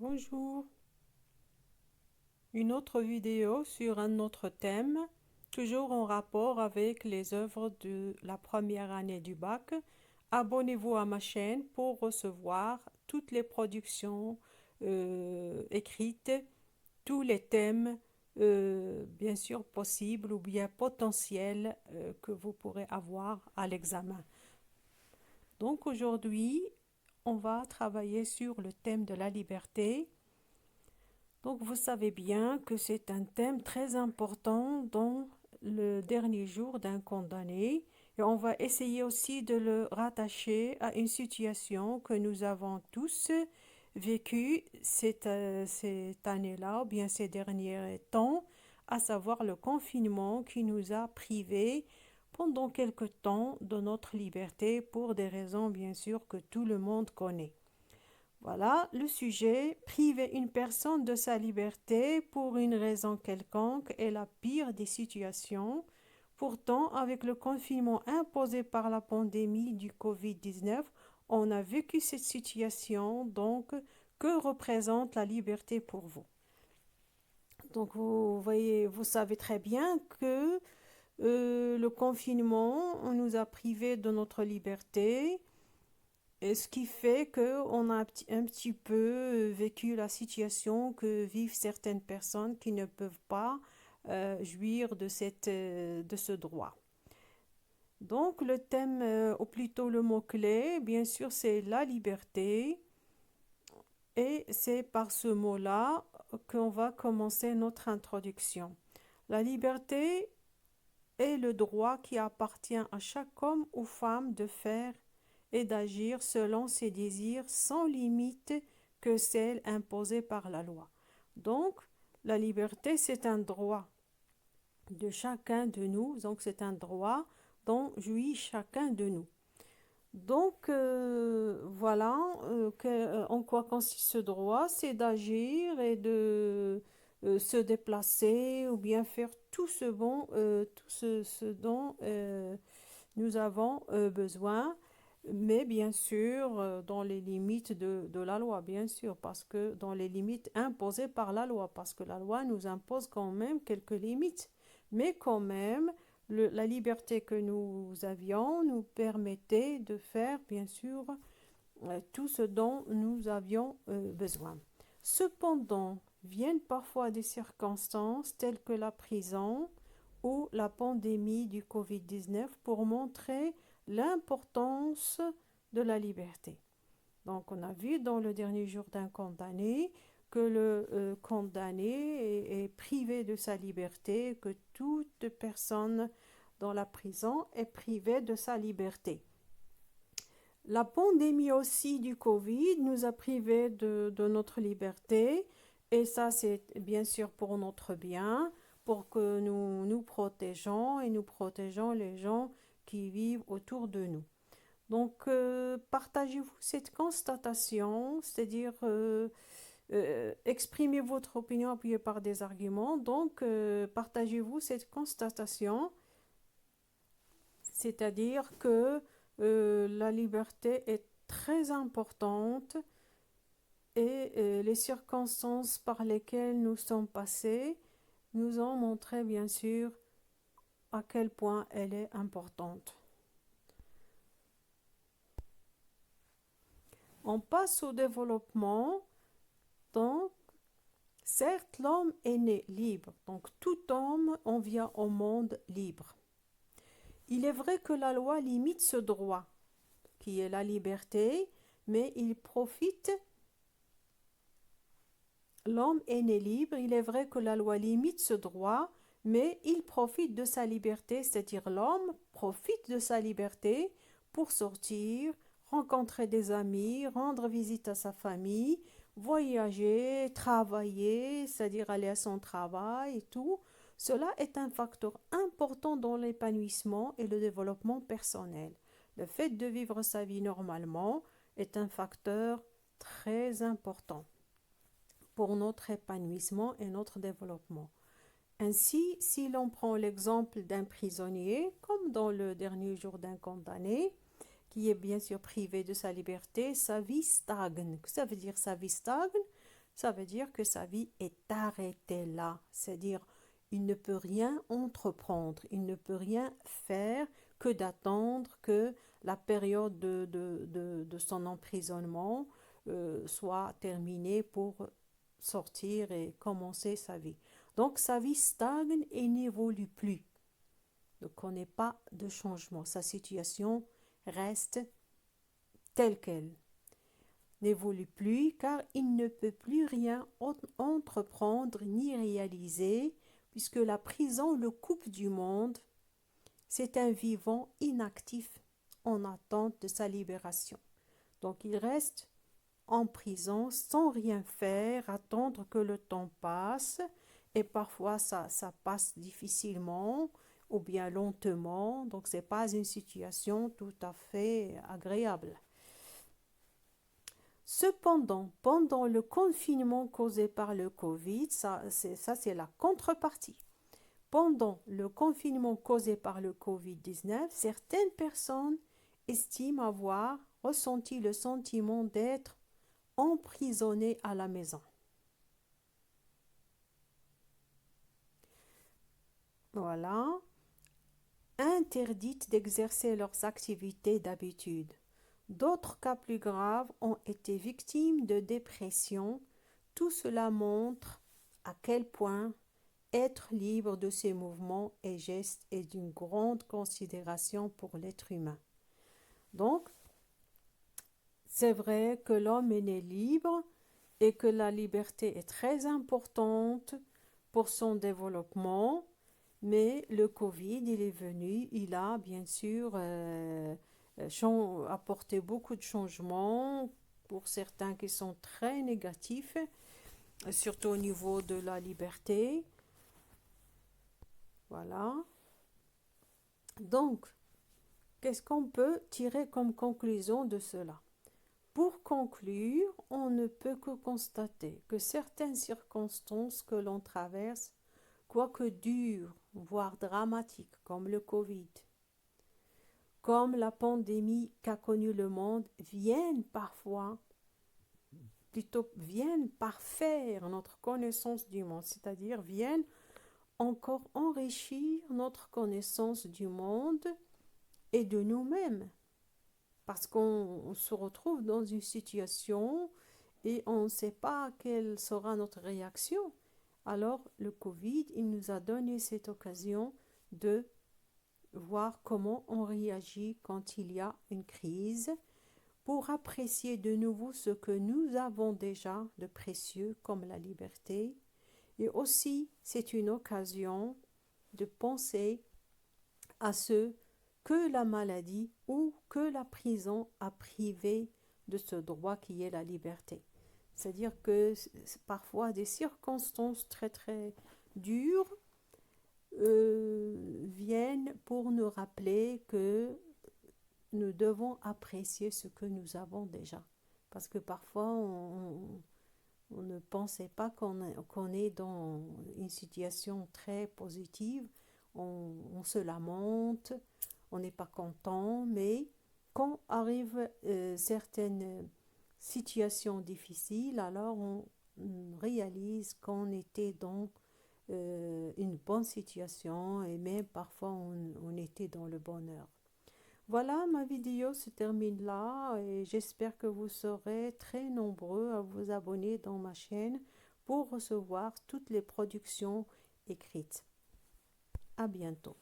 Bonjour, une autre vidéo sur un autre thème, toujours en rapport avec les œuvres de la première année du bac. Abonnez-vous à ma chaîne pour recevoir toutes les productions écrites, tous les thèmes, bien sûr possibles ou bien potentiels que vous pourrez avoir à l'examen. Donc aujourd'hui, on va travailler sur le thème de la liberté. Donc vous savez bien que c'est un thème très important dans le dernier jour d'un condamné et on va essayer aussi de le rattacher à une situation que nous avons tous vécue cette année-là ou bien ces derniers temps, à savoir le confinement qui nous a privés pendant quelque temps de notre liberté pour des raisons bien sûr que tout le monde connaît. Voilà, le sujet, priver une personne de sa liberté pour une raison quelconque est la pire des situations. Pourtant, avec le confinement imposé par la pandémie du Covid-19, on a vécu cette situation. Donc, que représente la liberté pour vous? Donc, vous voyez, vous savez très bien que le confinement on nous a privés de notre liberté. Et ce qui fait qu'on a un petit peu vécu la situation que vivent certaines personnes qui ne peuvent pas jouir de ce droit. Donc le thème, ou plutôt le mot-clé, bien sûr, c'est la liberté. Et c'est par ce mot-là qu'on va commencer notre introduction. La liberté est le droit qui appartient à chaque homme ou femme de faire et d'agir selon ses désirs sans limite que celles imposées par la loi. Donc, la liberté, c'est un droit de chacun de nous, donc c'est un droit dont jouit chacun de nous. Donc, voilà en quoi consiste ce droit, c'est d'agir et de se déplacer ou bien faire tout ce dont nous avons besoin, mais bien sûr dans les limites de la loi, bien sûr, parce que dans les limites imposées par la loi, parce que la loi nous impose quand même quelques limites, mais quand même, la liberté que nous avions nous permettait de faire, bien sûr, tout ce dont nous avions besoin. Cependant, viennent parfois des circonstances telles que la prison ou la pandémie du Covid-19 pour montrer l'importance de la liberté. Donc, on a vu dans le dernier jour d'un condamné que le condamné est privé de sa liberté, que toute personne dans la prison est privée de sa liberté. La pandémie aussi du Covid nous a privés de notre liberté et ça c'est bien sûr pour notre bien, pour que nous nous protégeons et nous protégeons les gens qui vivent autour de nous. Donc partagez-vous cette constatation, c'est-à-dire exprimez votre opinion appuyée par des arguments. Donc partagez-vous cette constatation, c'est-à-dire que la liberté est très importante et les circonstances par lesquelles nous sommes passés nous ont montré bien sûr à quel point elle est importante. On passe au développement. Donc, certes, l'homme est né libre. Donc, tout homme en vient au monde libre. Il est vrai que la loi limite ce droit, qui est la liberté, mais il profite. L'homme est né libre, il est vrai que la loi limite ce droit, mais il profite de sa liberté, c'est-à-dire l'homme profite de sa liberté pour sortir, rencontrer des amis, rendre visite à sa famille, voyager, travailler, c'est-à-dire aller à son travail et tout. Cela est un facteur important dans l'épanouissement et le développement personnel. Le fait de vivre sa vie normalement est un facteur très important pour notre épanouissement et notre développement. Ainsi, si l'on prend l'exemple d'un prisonnier, comme dans le dernier jour d'un condamné, qui est bien sûr privé de sa liberté, sa vie stagne. Ça veut dire sa vie stagne, ça veut dire que sa vie est arrêtée là. C'est-à-dire, il ne peut rien entreprendre, il ne peut rien faire que d'attendre que la période de son emprisonnement soit terminée pour sortir et commencer sa vie. Donc sa vie stagne et n'évolue plus, ne connaît pas de changement. Sa situation reste telle qu'elle, n'évolue plus car il ne peut plus rien entreprendre ni réaliser puisque la prison le coupe du monde. C'est un vivant inactif en attente de sa libération. Donc il reste en prison sans rien faire, attendre que le temps passe et parfois ça passe difficilement ou bien lentement, donc ce n'est pas une situation tout à fait agréable. Cependant, pendant le confinement causé par le Covid, ça c'est la contrepartie. Pendant le confinement causé par le Covid-19, certaines personnes estiment avoir ressenti le sentiment d'être emprisonnées à la maison. Voilà, interdites d'exercer leurs activités d'habitude. D'autres cas plus graves ont été victimes de dépression. Tout cela montre à quel point être libre de ses mouvements et gestes est d'une grande considération pour l'être humain. Donc, c'est vrai que l'homme est né libre et que la liberté est très importante pour son développement, mais le Covid, il est venu, il a bien sûr apporté beaucoup de changements pour certains qui sont très négatifs, surtout au niveau de la liberté. Voilà. Donc, qu'est-ce qu'on peut tirer comme conclusion de cela? Pour conclure, on ne peut que constater que certaines circonstances que l'on traverse, quoique dures, voire dramatiques, comme le Covid, comme la pandémie qu'a connue le monde, viennent parfaire notre connaissance du monde, c'est-à-dire viennent encore enrichir notre connaissance du monde et de nous-mêmes. Parce qu'on se retrouve dans une situation et on ne sait pas quelle sera notre réaction. Alors le Covid, il nous a donné cette occasion de voir comment on réagit quand il y a une crise pour apprécier de nouveau ce que nous avons déjà de précieux comme la liberté. Et aussi, c'est une occasion de penser à ceux que la maladie ou que la prison a privé de ce droit qui est la liberté. C'est-à-dire que parfois des circonstances très très dures viennent pour nous rappeler que nous devons apprécier ce que nous avons déjà. Parce que parfois on ne pensait pas qu'on est dans une situation très positive, on se lamente, on n'est pas content, mais quand arrivent certaines situations difficiles, alors on réalise qu'on était dans une bonne situation et même parfois on était dans le bonheur. Voilà, ma vidéo se termine là et j'espère que vous serez très nombreux à vous abonner dans ma chaîne pour recevoir toutes les productions écrites. À bientôt.